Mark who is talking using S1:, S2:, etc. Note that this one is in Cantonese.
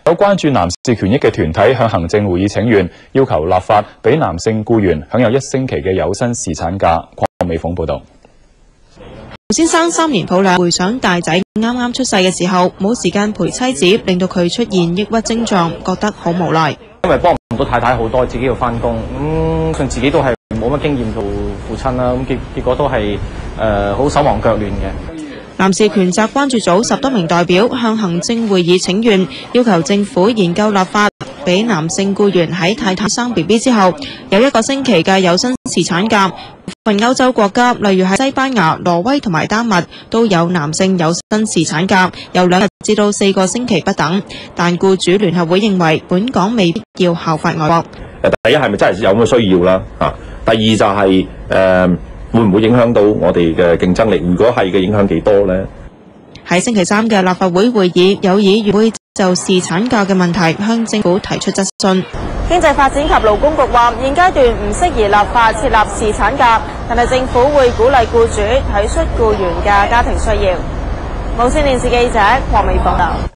S1: 有關注男士權益嘅團體向行政會議請願，要求立法俾男性僱員享有1星期嘅有薪侍產假。鄺美鳳報導。
S2: 胡先生3年抱兩，回想大仔啱啱出世嘅時候，冇時間陪妻子，令到佢出現抑鬱症狀，覺得好無奈。
S3: 因為幫唔到太太好多，自己要返工，佢自己都係冇乜經驗做父親啦，結果都係好手忙腳亂嘅。
S2: 男士權責關注組10多名代表向行政會議請願，要求政府研究立法，俾男性僱員喺太太生 BB 之後有1個星期嘅有薪侍產假。部分歐洲國家，例如喺西班牙、挪威同埋丹麥，都有男性有薪侍產假，由2日至到4個星期不等。但僱主聯合會認為，本港未必要效法外國。
S4: 第一係咪真係有咁嘅需要啦？第二就係會唔會影響到我哋嘅競爭力？如果係嘅，影響幾多呢？
S2: 喺星期3嘅立法會會議，有議員會就侍產假嘅問題向政府提出質詢。
S5: 經濟發展及勞工局話，現階段唔適宜立法設立侍產假，但係政府會鼓勵僱主體恤僱員嘅家庭需要。無線電視記者鄺美鳳報道。